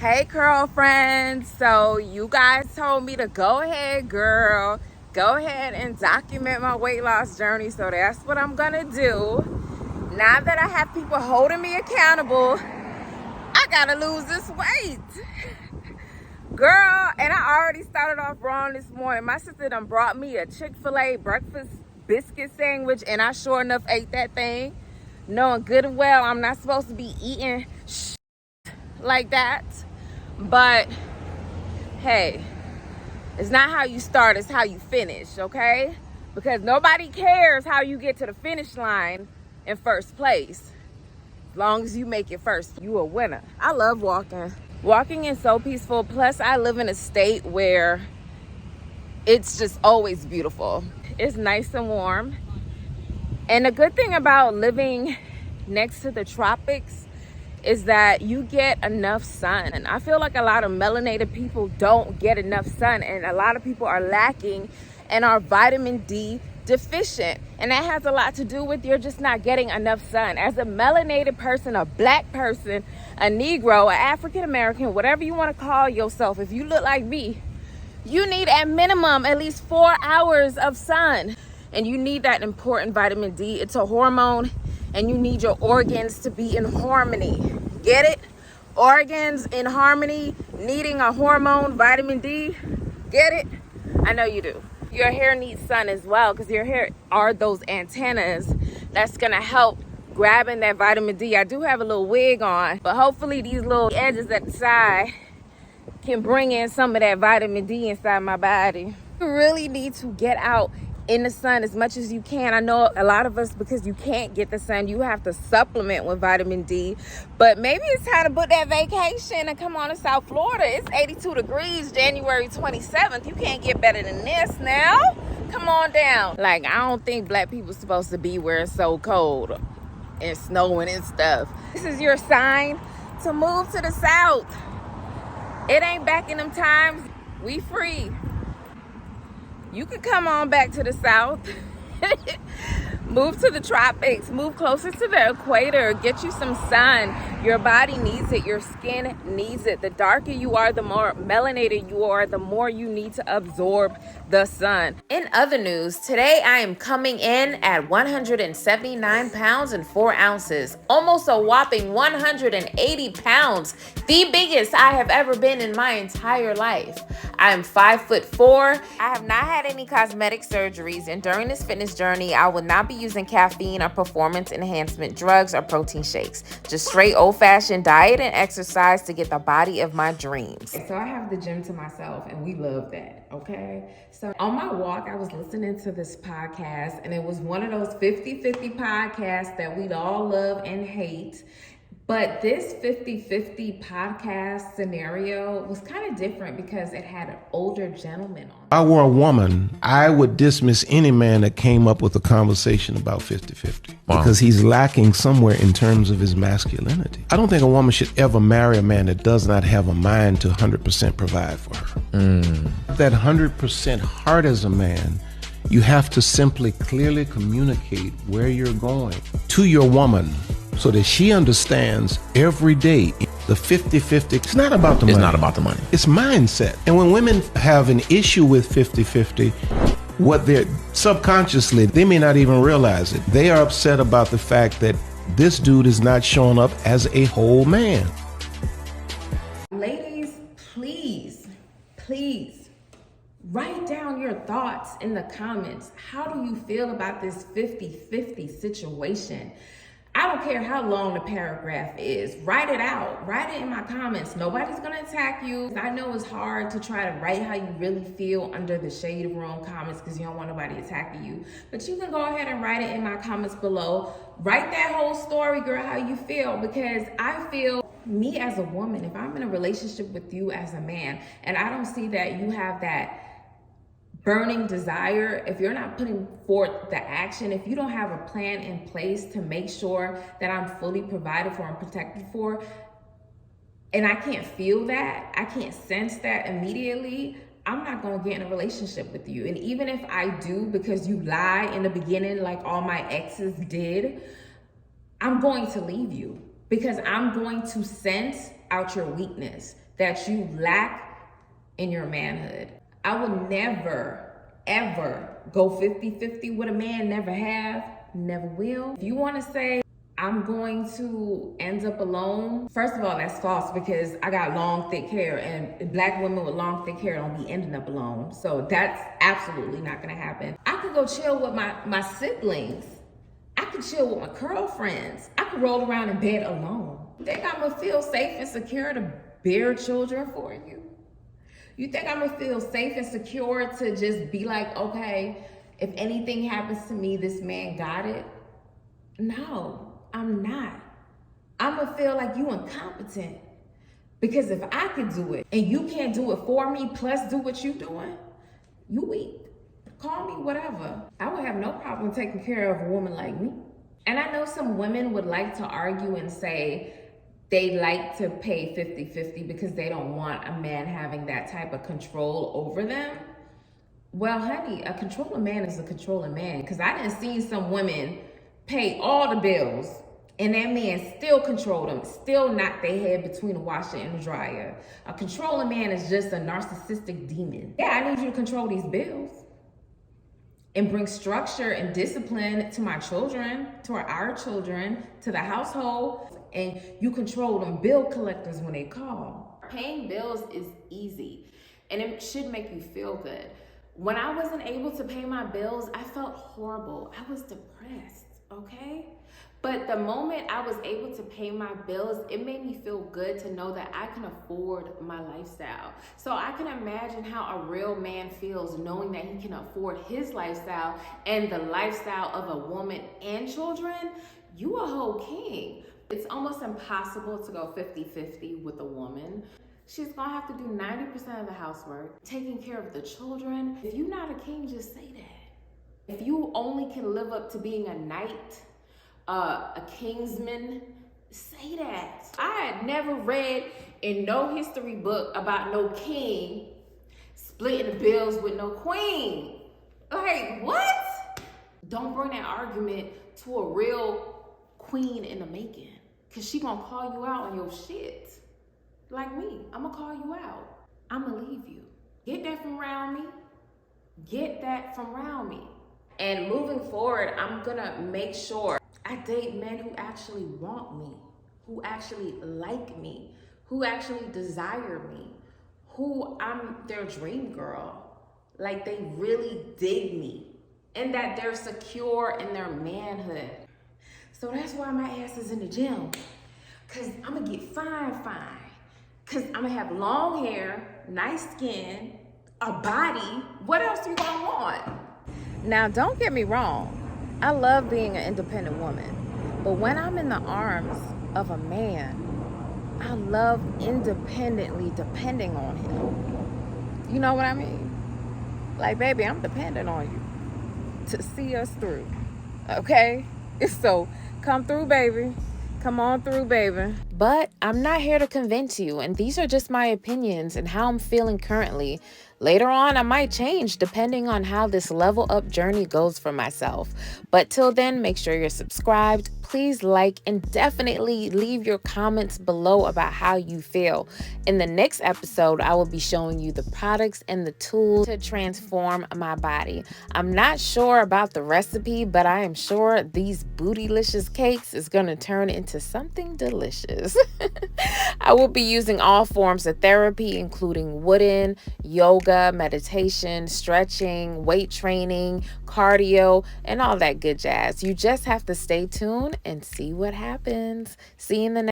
Hey girlfriends, so you guys told me to go ahead, girl. Go ahead and document my weight loss journey, so that's what I'm gonna do. Now that I have people holding me accountable, I gotta lose this weight. Girl, and I already started off wrong this morning. My sister done brought me a Chick-fil-A breakfast biscuit sandwich, and I sure enough ate that thing, knowing good and well I'm not supposed to be eating like that. But hey, it's not how you start, it's how you finish, okay? Because nobody cares how you get to the finish line in first place. As long as you make it first, you a winner. I love walking. Walking is so peaceful. Plus, I live in a state where it's just always beautiful. It's nice and warm. And the good thing about living next to the tropics is that you get enough sun. And I feel like a lot of melanated people don't get enough sun, and a lot of people are lacking and are vitamin D deficient. And that has a lot to do with you're just not getting enough sun. As a melanated person, a black person, a Negro, an African American, whatever you want to call yourself, if you look like me, you need at minimum at least 4 hours of sun. And you need that important vitamin D. It's a hormone, and you need your organs to be in harmony. Get it? Organs in harmony, needing a hormone, vitamin D. Get it? I know you do. Your hair needs sun as well, because your hair are those antennas that's gonna help grabbing that vitamin D. I do have a little wig on, but hopefully these little edges at the side can bring in some of that vitamin D inside my body. You really need to get out in the sun as much as you can. I know a lot of us, because you can't get the sun, you have to supplement with vitamin D. But maybe it's time to book that vacation and come on to South Florida. It's 82 degrees January 27th. You can't get better than this now. Come on down. Like, I don't think black people supposed to be where it's so cold and snowing and stuff. This is your sign to move to the South. It ain't back in them times. We free. You could come on back to the South. Move to the tropics, move closer to the equator, get you some sun. Your body needs it, your skin needs it. The darker you are, the more melanated you are, the more you need to absorb the sun. In other news, today I am coming in at 179 pounds and 4 ounces, almost a whopping 180 pounds, the biggest I have ever been in my entire life. I am 5'4". I have not had any cosmetic surgeries, and during this fitness journey, I will not be using caffeine or performance enhancement drugs or protein shakes. Just straight old-fashioned diet and exercise to get the body of my dreams. So I have the gym to myself, and we love that, okay? So on my walk, I was listening to this podcast, and it was one of those 50-50 podcasts that we'd all love and hate. But this 50-50 podcast scenario was kind of different because it had an older gentleman on it. If I were a woman, I would dismiss any man that came up with a conversation about 50-50. Wow. Because he's lacking somewhere in terms of his masculinity. I don't think a woman should ever marry a man that does not have a mind to 100% provide for her. That 100% heart as a man, you have to simply clearly communicate where you're going to your woman, so that she understands every day the 50-50. It's not about the money. It's not about the money. It's mindset. And when women have an issue with 50-50, what they're subconsciously, they may not even realize it. They are upset about the fact that this dude is not showing up as a whole man. Ladies, please write down your thoughts in the comments. How do you feel about this 50-50 situation? I don't care how long the paragraph is. Write it out. Write it in my comments. Nobody's going to attack you. I know it's hard to try to write how you really feel under the shade room comments because you don't want nobody attacking you. But you can go ahead and write it in my comments below. Write that whole story, girl, how you feel. Because I feel, me as a woman, if I'm in a relationship with you as a man, and I don't see that you have that burning desire, if you're not putting forth the action, if you don't have a plan in place to make sure that I'm fully provided for and protected for, and I can't feel that, I can't sense that immediately, I'm not going to get in a relationship with you. And even if I do, because you lie in the beginning like all my exes did, I'm going to leave you because I'm going to sense out your weakness. that you lack in your manhood. I would never, ever go 50-50 with a man, never have, never will. If you want to say I'm going to end up alone, first of all, that's false because I got long, thick hair, and black women with long, thick hair don't be ending up alone. So that's absolutely not gonna happen. I could go chill with my siblings. I could chill with my curlfriends. I could roll around in bed alone. You think I'm gonna feel safe and secure to bear children for you? You think I'm gonna feel safe and secure to just be like, okay, if anything happens to me, this man got it? No, I'm not. I'm gonna feel like you incompetent. Because if I could do it and you can't do it for me, plus do what you doing, you weak. Call me whatever. I would have no problem taking care of a woman like me. And I know some women would like to argue and say they like to pay 50-50 because they don't want a man having that type of control over them. Well, honey, a controlling man is a controlling man. Because I done seen some women pay all the bills and that man still control them, still knock their head between the washer and the dryer. A controlling man is just a narcissistic demon. Yeah, I need you to control these bills and bring structure and discipline to my children, to our children, to the household, and you control them bill collectors when they call. Paying bills is easy, and it should make you feel good. When I wasn't able to pay my bills, I felt horrible. I was depressed, okay? But the moment I was able to pay my bills, it made me feel good to know that I can afford my lifestyle. So I can imagine how a real man feels knowing that he can afford his lifestyle and the lifestyle of a woman and children. You a whole king. It's almost impossible to go 50-50 with a woman. She's gonna have to do 90% of the housework, taking care of the children. If you're not a king, just say that. If you only can live up to being a knight, a kingsman, say that. I had never read in no history book about no king splitting the bills with no queen. Like, what? Don't bring that argument to a real queen in the making, because she gonna call you out on your shit. Like me, I'm gonna call you out. I'm gonna leave you. Get that from around me. Get that from around me. And moving forward, I'm gonna make sure I date men who actually want me, who actually like me, who actually desire me, who I'm their dream girl. Like, they really dig me and that they're secure in their manhood. So that's why my ass is in the gym, because I'm gonna get fine. Because I'm gonna have long hair, nice skin, a body. What else you gonna want? Now, don't get me wrong. I love being an independent woman. But when I'm in the arms of a man, I love independently depending on him. You know what I mean? Like, baby, I'm dependent on you to see us through. Okay? So come through, baby. Come on through, baby. But I'm not here to convince you, and these are just my opinions and how I'm feeling currently. Later on, I might change depending on how this level up journey goes for myself. But till then, make sure you're subscribed. Please like and definitely leave your comments below about how you feel. In the next episode, I will be showing you the products and the tools to transform my body. I'm not sure about the recipe, but I am sure these bootylicious cakes is going to turn into something delicious. I will be using all forms of therapy, including wooden, yoga, meditation, stretching, weight training, cardio, and all that good jazz. You just have to stay tuned and see what happens. See you in the next